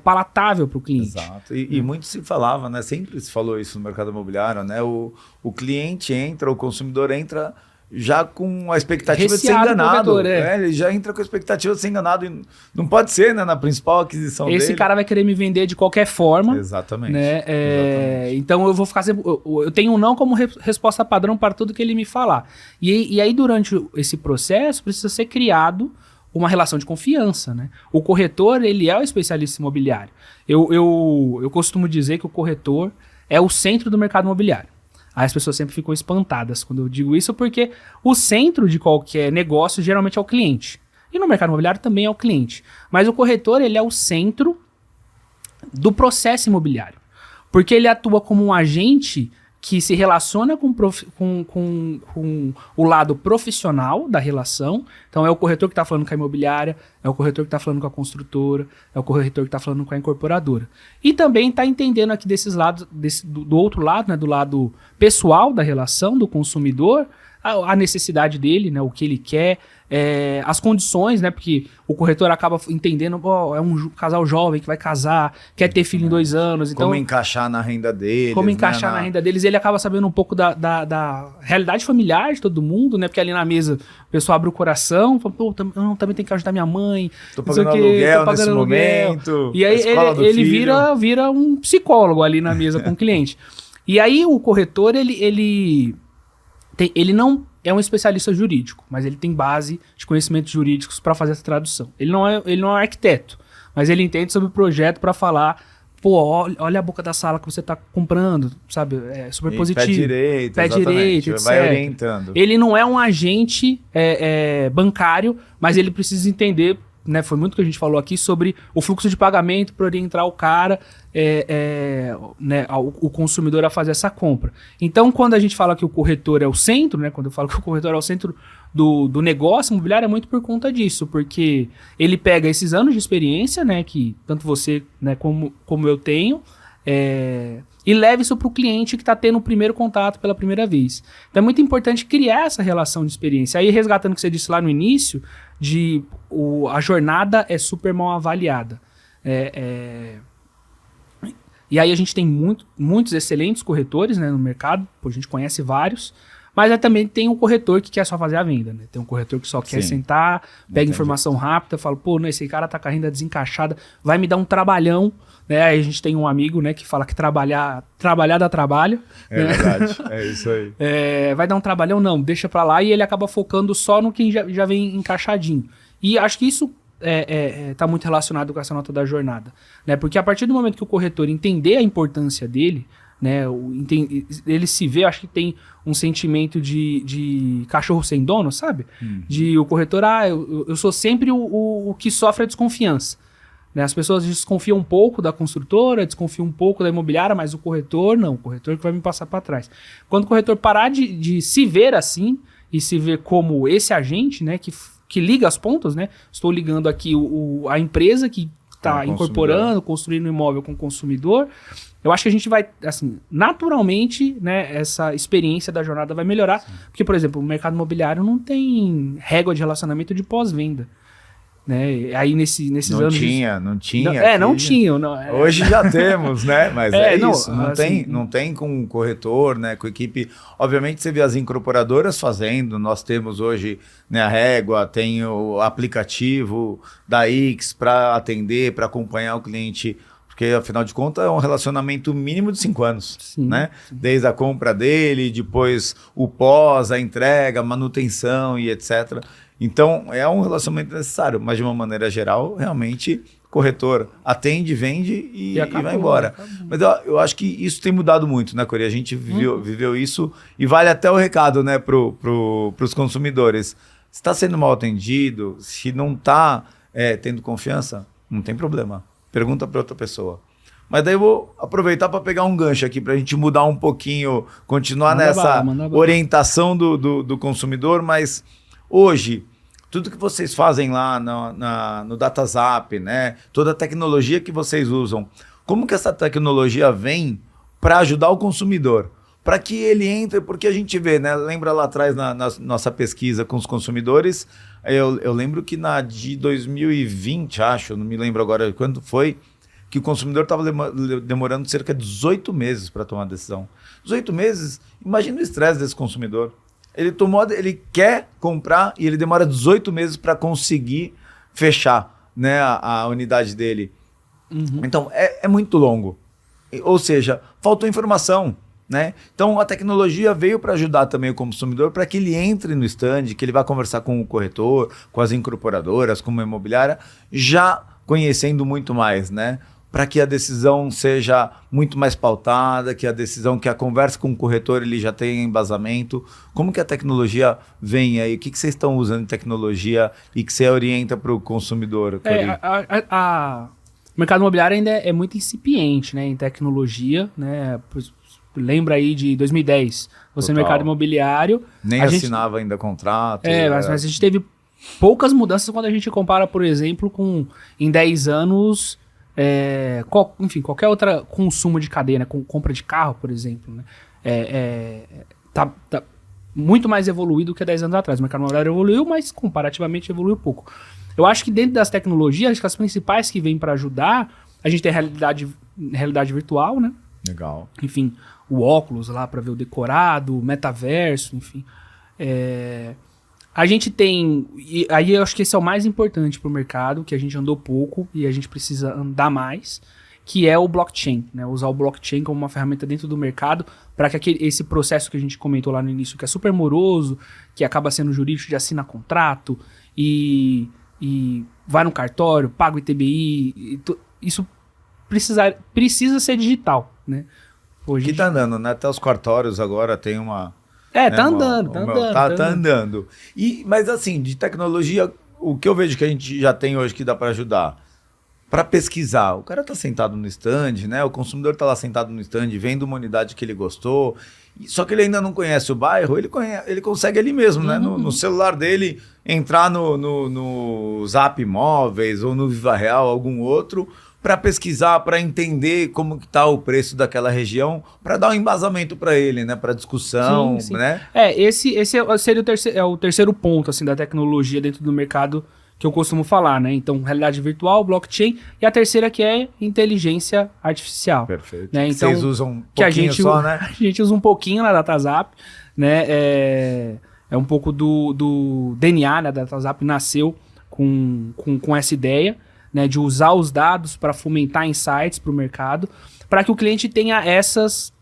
palatável para o cliente. Exato. E muito se falava, né? Sempre se falou isso no mercado imobiliário, né? O cliente entra, o consumidor entra já com a expectativa de ser enganado. Ele já entra com a expectativa de ser enganado. E não pode ser, né? Na principal aquisição dele. Esse cara vai querer me vender de qualquer forma. Exatamente. Né? Exatamente. Então eu vou ficar sempre, eu tenho um não como resposta padrão para tudo que ele me falar. E aí, durante esse processo, precisa ser criado uma relação de confiança. Né? O corretor, ele é o especialista imobiliário. Eu costumo dizer que o corretor é o centro do mercado imobiliário. Aí as pessoas sempre ficam espantadas quando eu digo isso, porque o centro de qualquer negócio geralmente é o cliente. E no mercado imobiliário também é o cliente. Mas o corretor, ele é o centro do processo imobiliário. Porque ele atua como um agente que se relaciona com o lado profissional da relação. Então é o corretor que está falando com a imobiliária, é o corretor que está falando com a construtora, é o corretor que está falando com a incorporadora. E também está entendendo aqui desses lados, do outro lado, né, do lado pessoal da relação, do consumidor, a necessidade dele, né, o que ele quer, as condições, né, porque o corretor acaba entendendo, é um casal jovem que vai casar, quer ter filho em 2 anos. Então, como encaixar na renda deles. Como encaixar na renda deles. Ele acaba sabendo um pouco da realidade familiar de todo mundo, né, porque ali na mesa o pessoal abre o coração, fala, pô, também tem que ajudar minha mãe. Tô pagando aluguel nesse momento. E aí ele vira um psicólogo ali na mesa com o cliente. E aí o corretor, ele não é um especialista jurídico, mas ele tem base de conhecimentos jurídicos para fazer essa tradução. Ele não é arquiteto, mas ele entende sobre o projeto para falar, pô, olha a boca da sala que você está comprando, sabe? É super positivo. Pé direito, etc. Vai orientando. Ele não é um agente bancário, mas ele precisa entender, né, foi muito que a gente falou aqui sobre o fluxo de pagamento para orientar o cara, né, o consumidor a fazer essa compra. Então, quando a gente fala que o corretor é o centro, né, quando eu falo que o corretor é o centro do negócio imobiliário, é muito por conta disso, porque ele pega esses anos de experiência, né, que tanto você, né, como eu tenho, e leve isso para o cliente que está tendo o primeiro contato pela primeira vez. Então é muito importante criar essa relação de experiência. Aí resgatando o que você disse lá no início, a jornada é super mal avaliada. E aí a gente tem muitos excelentes corretores, né, no mercado, a gente conhece vários, mas aí também tem um corretor que quer só fazer a venda, né? Tem um corretor que só quer sentar, pega informação rápida, fala, pô, não, esse cara tá com a renda desencaixada, vai me dar um trabalhão, né? Aí a gente tem um amigo, né, que fala que trabalhar dá trabalho. É, né? Verdade, é isso aí. Vai dar um trabalhão? Não, deixa pra lá, e ele acaba focando só no que já vem encaixadinho. E acho que isso tá muito relacionado com essa nota da jornada, né? Porque a partir do momento que o corretor entender a importância dele, né, ele se vê, acho que tem um sentimento de cachorro sem dono, sabe? De o corretor, eu sou sempre o que sofre a desconfiança, né? As pessoas desconfiam um pouco da construtora, desconfiam um pouco da imobiliária, mas o corretor não, o corretor que vai me passar para trás. Quando o corretor parar de se ver assim e se ver como esse agente, né, que liga as pontas, né? Estou ligando aqui a empresa que está incorporando, construindo um imóvel com o consumidor. Eu acho que a gente vai, assim, naturalmente, né, essa experiência da jornada vai melhorar. Sim. Porque, por exemplo, o mercado imobiliário não tem régua de relacionamento de pós-venda. Né? Aí nesses não anos... Não tinha. Não tinha. Hoje já temos, né? Mas isso. Assim, não tem com o corretor, né? Com a equipe. Obviamente você vê as incorporadoras fazendo. Nós temos hoje, né, a régua, tem o aplicativo da X para atender, para acompanhar o cliente. Porque, afinal de contas, é um relacionamento mínimo de 5 anos, sim, né? Sim. Desde a compra dele, depois o pós, a entrega, a manutenção e etc. Então, é um relacionamento necessário, mas de uma maneira geral, realmente, corretor atende, vende e vai embora. Acabou. Mas eu acho que isso tem mudado muito, né, Cori? A gente viveu isso e vale até o recado, né, para os consumidores. Se está sendo mal atendido, se não está tendo confiança, não tem problema. Pergunta para outra pessoa. Mas daí eu vou aproveitar para pegar um gancho aqui, para a gente mudar um pouquinho, continuar nessa orientação do consumidor, mas hoje, tudo que vocês fazem lá no DataZap, né? Toda a tecnologia que vocês usam, como que essa tecnologia vem para ajudar o consumidor? Para que ele entre, porque a gente vê, né? Lembra lá atrás na nossa pesquisa com os consumidores, eu lembro que na de 2020, acho, não me lembro agora quando foi, que o consumidor estava demorando cerca de 18 meses para tomar a decisão. 18 meses, imagina o estresse desse consumidor. Ele quer comprar e ele demora 18 meses para conseguir fechar, né, a unidade dele. Uhum. Então, é muito longo. Ou seja, faltou informação, né? Então, a tecnologia veio para ajudar também o consumidor para que ele entre no stand, que ele vá conversar com o corretor, com as incorporadoras, com uma imobiliária, já conhecendo muito mais, né? Para que a decisão seja muito mais pautada, que a conversa com o corretor ele já tenha embasamento. Como que a tecnologia vem aí? O que vocês estão usando de tecnologia e que você orienta para o consumidor? O mercado imobiliário ainda é muito incipiente, né, em tecnologia, né? Lembra aí de 2010, você no mercado imobiliário... Nem assinava ainda contrato. Mas a gente teve poucas mudanças quando a gente compara, por exemplo, em 10 anos... enfim, qualquer outro consumo de cadeia, né, com compra de carro, por exemplo, né, tá muito mais evoluído do que 10 anos atrás. O mercado imobiliário evoluiu, mas comparativamente evoluiu pouco. Eu acho que dentro das tecnologias, acho que as principais que vêm para ajudar, a gente tem realidade virtual, né? Legal. Enfim, o óculos lá para ver o decorado, o metaverso, enfim. A gente tem, e aí eu acho que esse é o mais importante para o mercado, que a gente andou pouco e a gente precisa andar mais, que é o blockchain, né? Usar o blockchain como uma ferramenta dentro do mercado para que esse processo que a gente comentou lá no início, que é super moroso, que acaba sendo jurídico de assinar contrato e vai no cartório, paga o ITBI, isso precisa ser digital, né? Hoje tá andando, né? Até os cartórios agora tem uma... tá andando. Tá andando. Mas assim, de tecnologia, o que eu vejo que a gente já tem hoje que dá para ajudar? Para pesquisar. O cara tá sentado no stand, né? O consumidor tá lá sentado no stand, vendo uma unidade que ele gostou, só que ele ainda não conhece o bairro, ele consegue ali mesmo, né? No celular dele, entrar no Zap Imóveis ou no Viva Real, algum outro, para pesquisar, para entender como que tá o preço daquela região, para dar um embasamento para ele, né? Para discussão, Sim. né? Esse seria o terceiro ponto assim, da tecnologia dentro do mercado que eu costumo falar, né? Então, realidade virtual, blockchain, e a terceira que é inteligência artificial. Perfeito. Né? Então, vocês usam um que pouquinho só, né? A gente usa um pouquinho na DataZap, né? É um pouco do DNA, né? A DataZap nasceu com essa ideia, né? De usar os dados para fomentar insights para o mercado, para que o cliente tenha essas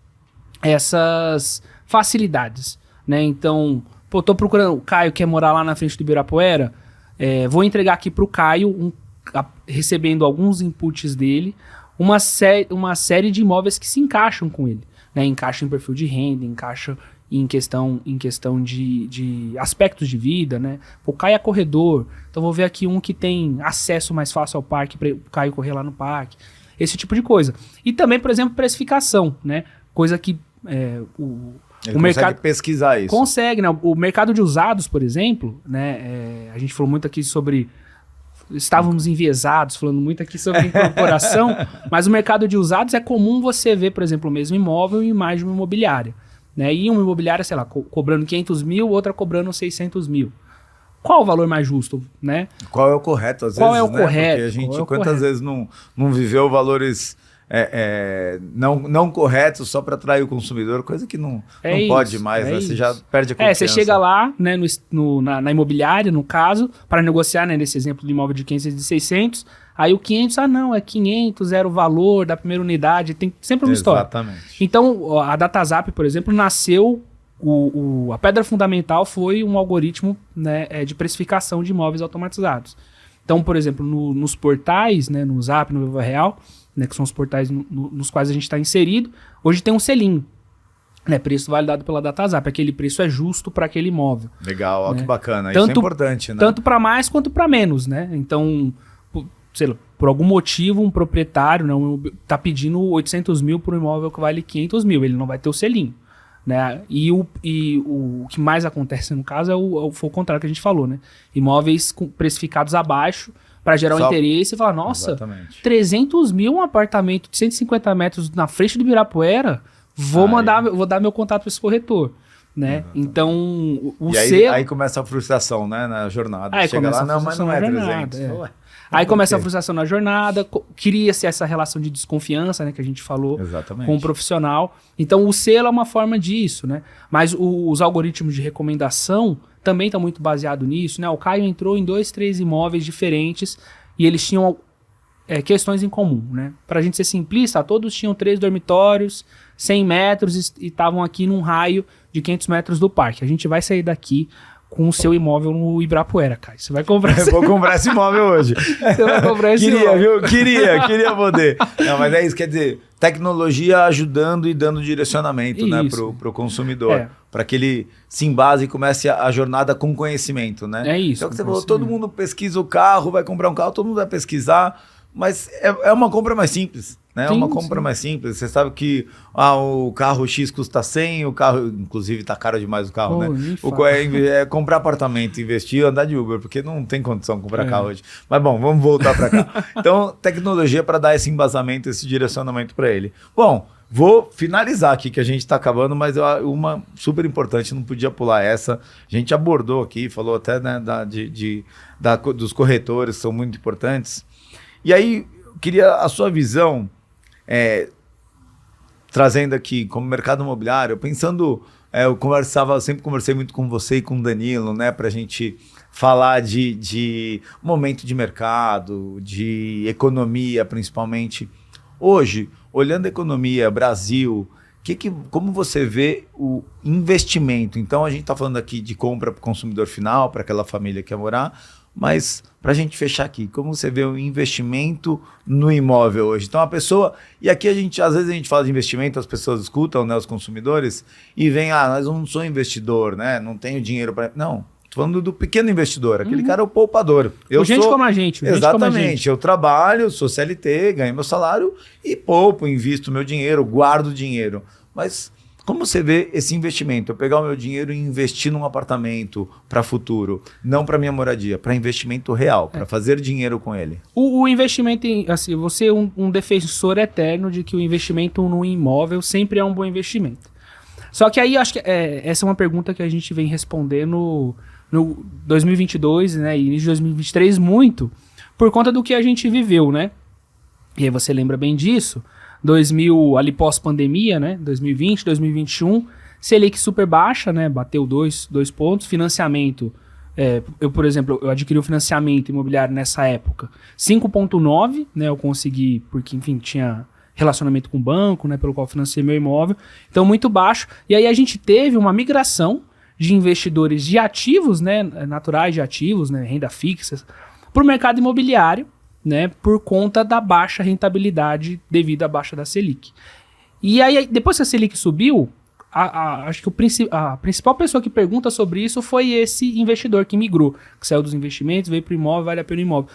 facilidades, né? Então, pô, tô procurando, o Caio quer morar lá na frente do Ibirapuera, vou entregar aqui para o Caio, recebendo alguns inputs dele, uma série de imóveis que se encaixam com ele, né? Encaixa em perfil de renda, encaixa em questão de aspectos de vida, né? O Caio é corredor, então vou ver aqui um que tem acesso mais fácil ao parque para o Caio correr lá no parque, esse tipo de coisa. E também, por exemplo, precificação, né? Coisa que Ele consegue pesquisar isso. Consegue, né? O mercado de usados, por exemplo, né? A gente falou muito aqui sobre... Estávamos enviesados, falando muito aqui sobre incorporação, mas o mercado de usados é comum você ver, por exemplo, o mesmo imóvel em mais de uma imobiliária. Né? E uma imobiliária, sei lá, cobrando 500 mil, outra cobrando 600 mil. Qual o valor mais justo, né? Qual é o correto, às vezes, Qual é o correto? Porque a gente, quantas vezes não viveu valores não corretos só para atrair o consumidor, coisa que não pode mais, né? Você já perde a confiança. Você chega lá, né, na imobiliária, no caso, para negociar, né, nesse exemplo de imóvel de 500 e de 600, aí o 500, não, é 500, era o valor da primeira unidade, tem sempre uma história. Exatamente. Então, a DataZap, por exemplo, nasceu, a pedra fundamental foi um algoritmo, né, de precificação de imóveis automatizados. Então, por exemplo, nos portais, né, no Zap, no Viva Real, né, que são os portais nos quais a gente está inserido, hoje tem um selinho, né, preço validado pela DataZap, aquele preço é justo para aquele imóvel. Legal, ó, né? que bacana, isso é importante, né? Tanto para mais quanto para menos, né? Então, sei lá, por algum motivo um proprietário está pedindo 800 mil por um imóvel que vale 500 mil, ele não vai ter o selinho. Né? E o que mais acontece no caso foi o contrário que a gente falou, né? Imóveis precificados abaixo para gerar um interesse e falar, nossa, exatamente. 300 mil um apartamento de 150 metros na frente do Ibirapuera, vou dar meu contato para esse corretor. Né? Então, aí começa a frustração, né, na jornada. Aí chega começa lá, a frustração mas não é jornada, 300. Aí começa a frustração na jornada, cria-se essa relação de desconfiança, né, que a gente falou. Exatamente. Com o profissional. Então o selo é uma forma disso, né? Mas os algoritmos de recomendação também estão muito baseados nisso, né? O Caio entrou em 2, 3 imóveis diferentes e eles tinham questões em comum, né? Pra gente ser simplista, todos tinham 3 dormitórios, 100 metros e estavam aqui num raio de 500 metros do parque. A gente vai sair daqui com o seu imóvel no Ibirapuera, Caio. Você vai comprar Eu vou comprar esse imóvel hoje. Você vai comprar esse Viu? imóvel. Queria poder. Não, mas é isso, quer dizer, tecnologia ajudando e dando direcionamento, né, pro consumidor. Para que ele se embase e comece a jornada com conhecimento, né? É isso. Então, que você falou, todo mundo pesquisa o carro, vai comprar um carro, todo mundo vai pesquisar, mas é uma compra mais simples. Né? É uma compra mais simples. Você sabe que o carro X custa 100, o carro, inclusive, tá caro demais o carro, né? É comprar apartamento, investir, andar de Uber, porque não tem condição de comprar carro hoje. Mas bom, vamos voltar para cá. Então, tecnologia para dar esse embasamento, esse direcionamento para ele. Bom, vou finalizar aqui, que a gente está acabando, mas uma super importante, não podia pular essa. A gente abordou aqui, falou até, né, dos corretores, que são muito importantes. E aí, eu queria a sua visão, trazendo aqui como mercado imobiliário, pensando, eu sempre conversei muito com você e com o Danilo, né, para a gente falar de momento de mercado, de economia principalmente. Hoje, olhando a economia, Brasil, como você vê o investimento? Então a gente está falando aqui de compra para o consumidor final, para aquela família que quer morar, mas para a gente fechar aqui, como você vê o investimento no imóvel hoje? Então a pessoa, e aqui às vezes a gente fala de investimento, as pessoas escutam, né, os consumidores, e vem, mas eu não sou investidor, né, não tenho dinheiro para... Não, estou falando do pequeno investidor, aquele cara é o poupador. Como a gente. Exatamente, eu trabalho, sou CLT, ganho meu salário e poupo, invisto meu dinheiro, guardo dinheiro. Mas Como você vê esse investimento? Eu pegar o meu dinheiro e investir num apartamento para futuro, não para minha moradia, para investimento real, para fazer dinheiro com ele. O investimento, assim, você é um defensor eterno de que o investimento no imóvel sempre é um bom investimento. Só que aí, acho que essa é uma pergunta que a gente vem respondendo no 2022, né, e início de 2023 muito, por conta do que a gente viveu, né? E aí você lembra bem disso, 2000, ali pós-pandemia, né, 2020, 2021, Selic super baixa, né, bateu 2 pontos, financiamento, eu, por exemplo, eu adquiri o financiamento imobiliário nessa época, 5,9, né, eu consegui, porque, enfim, tinha relacionamento com o banco, né, pelo qual financei meu imóvel, então muito baixo, e aí a gente teve uma migração de investidores de ativos, né, naturais de ativos, né, renda fixa, para o mercado imobiliário, né, por conta da baixa rentabilidade devido à baixa da Selic. E aí, depois que a Selic subiu, acho que a principal pessoa que pergunta sobre isso foi esse investidor que migrou, que saiu dos investimentos, veio para o imóvel, vale a pena o imóvel.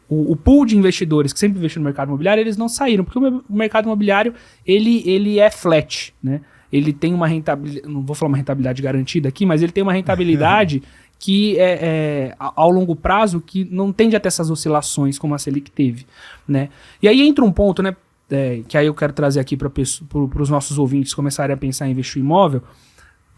O pool de investidores que sempre investiu no mercado imobiliário, eles não saíram, porque o mercado imobiliário, ele é flat, né? Ele tem uma rentabilidade, não vou falar uma rentabilidade garantida aqui, mas ele tem uma rentabilidade que ao longo prazo, que não tende a ter essas oscilações como a Selic teve, né? E aí entra um ponto, né, que aí eu quero trazer aqui para os nossos ouvintes começarem a pensar em investir em imóvel.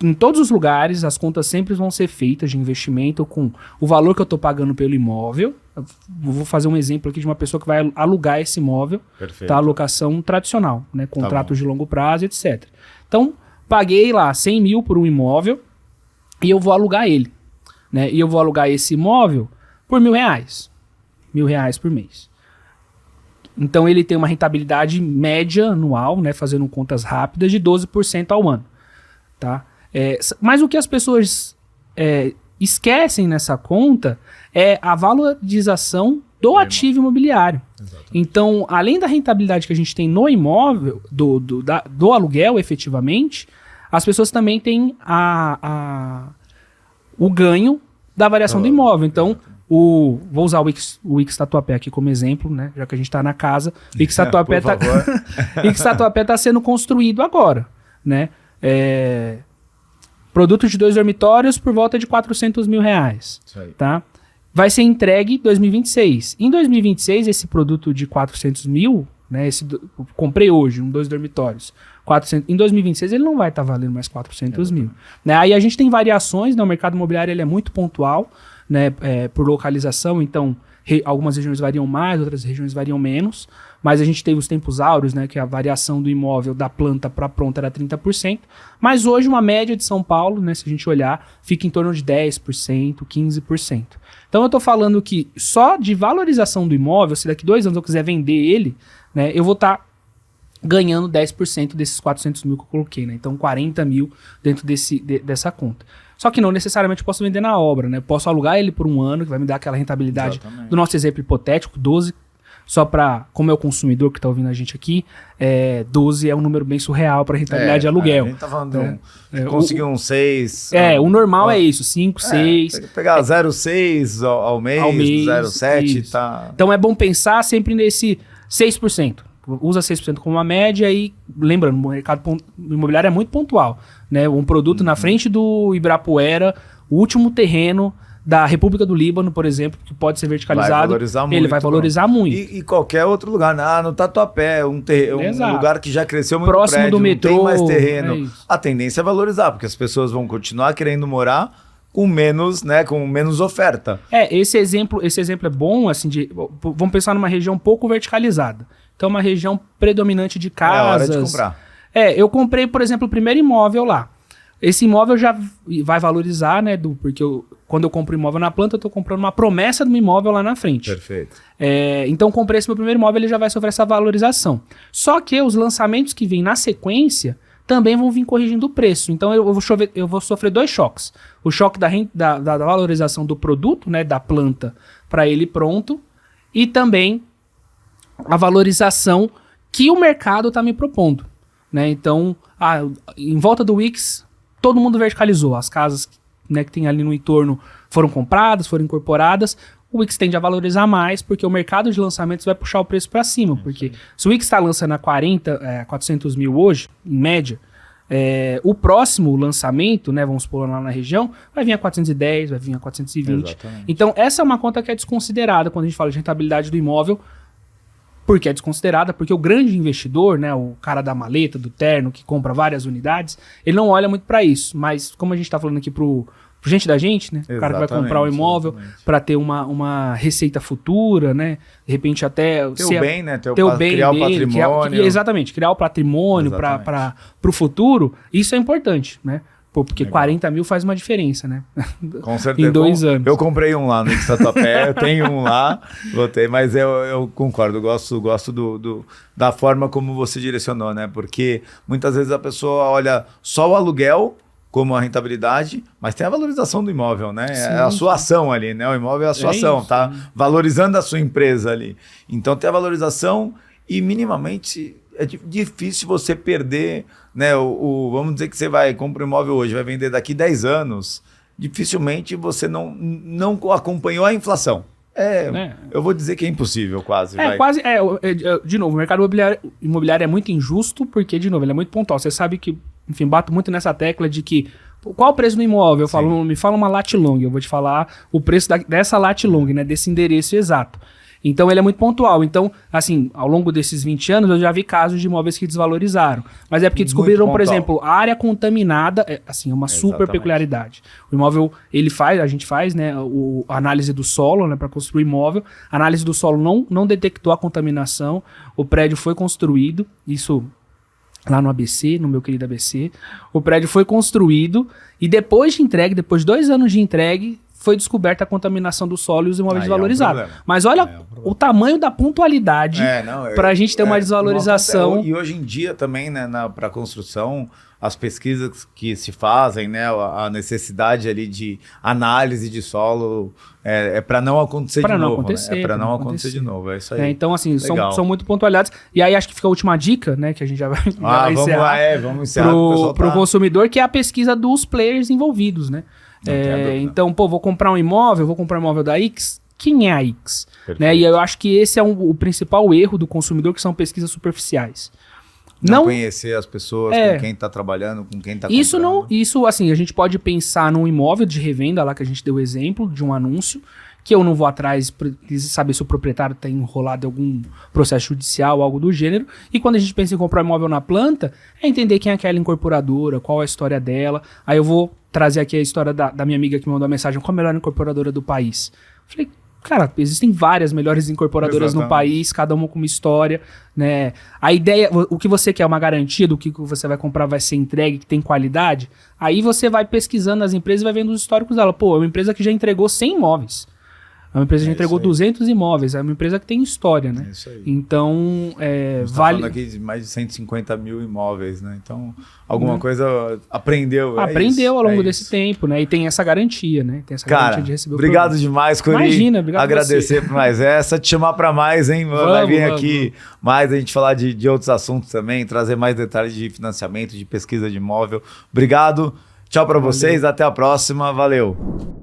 Em todos os lugares, as contas sempre vão ser feitas de investimento com o valor que eu estou pagando pelo imóvel. Eu vou fazer um exemplo aqui de uma pessoa que vai alugar esse imóvel, tá? Alocação tradicional, né? Contratos de longo prazo, etc. Então, paguei lá 100 mil por um imóvel e eu vou alugar ele, né? E eu vou alugar esse imóvel por R$1.000. R$1.000 por mês. Então, ele tem uma rentabilidade média anual, né? Fazendo contas rápidas, de 12% ao ano, tá? Mas o que as pessoas esquecem nessa conta é a valorização do ativo imobiliário. Exatamente. Então, além da rentabilidade que a gente tem no imóvel, do aluguel efetivamente, as pessoas também têm o ganho da variação do imóvel. Então, vou usar o Wix Tatuapé aqui como exemplo, né? Já que a gente está na casa. O Wix Tatuapé está sendo construído agora, né? Produto de 2 dormitórios por volta de R$400 mil, tá? Vai ser entregue em 2026. Em 2026, esse produto de 400 mil, né? Comprei hoje, 2 dormitórios. 400, em 2026 ele não vai estar valendo mais 400 mil. Né? Aí a gente tem variações, né? O mercado imobiliário ele é muito pontual, né? Por localização, então algumas regiões variam mais, outras regiões variam menos, mas a gente teve os tempos áureos, né, que a variação do imóvel da planta para pronta era 30%, mas hoje uma média de São Paulo, né, se a gente olhar, fica em torno de 10%, 15%. Então eu estou falando que só de valorização do imóvel, se daqui 2 anos eu quiser vender ele, né, eu vou estar ganhando 10% desses 400 mil que eu coloquei, né? Então 40 mil dentro dessa conta. Só que não necessariamente posso vender na obra, né? Posso alugar ele por 1 ano, que vai me dar aquela rentabilidade. Exatamente. Do nosso exemplo hipotético, 12, só para, como é o consumidor que está ouvindo a gente aqui, 12 é um número bem surreal para rentabilidade de aluguel. A gente tá falando conseguir um 6. O normal é isso, 5, 6. Pegar 0,6 ao mês, 0,7, tá. Então é bom pensar sempre nesse 6%. Usa 6% como uma média e, lembrando, o mercado imobiliário é muito pontual, né? Um produto na frente do Ibirapuera, o último terreno da República do Líbano, por exemplo, que pode ser verticalizado, ele vai valorizar muito. E qualquer outro lugar, no Tatuapé, um lugar que já cresceu muito, próximo prédio, do metrô, não tem mais terreno. A tendência é valorizar, porque as pessoas vão continuar querendo morar com menos, né, com menos oferta. Esse exemplo é bom, assim, vamos pensar numa região pouco verticalizada. Então, uma região predominante de casas. É hora de comprar. Eu comprei, por exemplo, o primeiro imóvel lá. Esse imóvel já vai valorizar, né, porque quando eu compro imóvel na planta, eu estou comprando uma promessa do imóvel lá na frente. Perfeito. Então, comprei esse meu primeiro imóvel, ele já vai sofrer essa valorização. Só que os lançamentos que vêm na sequência também vão vir corrigindo o preço. Então, eu vou sofrer 2 choques. O choque da valorização do produto, né, da planta para ele pronto, e também a valorização que o mercado está me propondo, né? Então, em volta do Wix, todo mundo verticalizou. As casas, né, que tem ali no entorno foram compradas, foram incorporadas. o Wix tende a valorizar mais, porque o mercado de lançamentos vai puxar o preço para cima. Porque se o Wix está lançando a 400 mil hoje, em média, o próximo lançamento, né, vamos supor lá na região, vai vir a 410, vai vir a 420. Exatamente. Então, essa é uma conta que é desconsiderada quando a gente fala de rentabilidade do imóvel. Por que é desconsiderada? Porque o grande investidor, né, o cara da maleta, do terno, que compra várias unidades, ele não olha muito para isso. Mas como a gente está falando aqui pro gente da gente, né? O cara que vai comprar o imóvel para ter uma receita futura, né? De repente até... Ter o bem, né? Ter o bem criar dele, o patrimônio. Exatamente, criar o patrimônio para o futuro, isso é importante, né? Pô, porque Legal. 40 mil faz uma diferença, né? Com certeza. Em 2 anos. Eu comprei um lá no Tatuapé, eu tenho um lá, botei, mas eu concordo, gosto da forma como você direcionou, né? Porque muitas vezes a pessoa olha só o aluguel como a rentabilidade, mas tem a valorização do imóvel, né? Sim, é a sua ação ali, né? O imóvel é a sua ação, isso, tá? Valorizando a sua empresa ali. Então tem a valorização e minimamente é difícil você perder, né? Vamos dizer que você compra um imóvel hoje, vai vender daqui 10 anos, dificilmente você não acompanhou a inflação. Eu vou dizer que é impossível quase. De novo, o mercado imobiliário é muito injusto porque, de novo, ele é muito pontual. Você sabe que, enfim, bato muito nessa tecla de que qual o preço do imóvel? Me fala uma lat long, eu vou te falar o preço dessa lat long, né, desse endereço exato. Então ele é muito pontual. Então, assim, ao longo desses 20 anos eu já vi casos de imóveis que desvalorizaram. Mas é porque descobriram, por exemplo, a área contaminada, assim, é uma super peculiaridade. O imóvel, a gente faz, né, a análise do solo, né, para construir imóvel. A análise do solo não detectou a contaminação. O prédio foi construído, isso lá no ABC, no meu querido ABC. O prédio foi construído e depois de 2 anos de entregue, foi descoberta a contaminação do solo e os imóveis desvalorizados. Mas olha o tamanho da pontualidade para a gente ter uma desvalorização. E hoje em dia também, né, para construção, as pesquisas que se fazem, né, a necessidade ali de análise de solo para não acontecer de novo. É para não acontecer de novo, é isso aí. Então, assim, são muito pontualidades. E aí acho que fica a última dica, né, que a gente já vai encerrar. Vamos encerrar. Para o consumidor, que é a pesquisa dos players envolvidos, né? Então, vou comprar um imóvel da X. Quem é a X? Né? E eu acho que esse é o principal erro do consumidor, que são pesquisas superficiais. Não conhecer as pessoas, com quem está trabalhando, com quem está comprando. Isso, assim, a gente pode pensar num imóvel de revenda, lá que a gente deu exemplo, de um anúncio, que eu não vou atrás para saber se o proprietário está enrolado em algum processo judicial, algo do gênero. E quando a gente pensa em comprar um imóvel na planta, é entender quem é aquela incorporadora, qual é a história dela. Aí eu vou trazer aqui a história da minha amiga que me mandou a mensagem: qual a melhor incorporadora do país? Falei, cara, existem várias melhores incorporadoras no país, cada uma com uma história, né? A ideia, o que você quer, uma garantia do que você vai comprar vai ser entregue, que tem qualidade. Aí você vai pesquisando as empresas e vai vendo os históricos dela. Pô, é uma empresa que já entregou 100 imóveis. É uma empresa que já entregou 200 imóveis. É uma empresa que tem história, né? É isso aí. Então, vale... falando aqui de mais de 150 mil imóveis, né? Então, alguma coisa aprendeu. Aprendeu ao longo desse tempo, né? E tem essa garantia, né? Tem essa garantia de receber obrigado o produto. Demais, Curi. Imagina, obrigado agradecer por mais essa, te chamar para mais, hein? Vai vir aqui mais a gente falar de outros assuntos também, trazer mais detalhes de financiamento, de pesquisa de imóvel. Obrigado. Tchau para vocês, até a próxima. Valeu.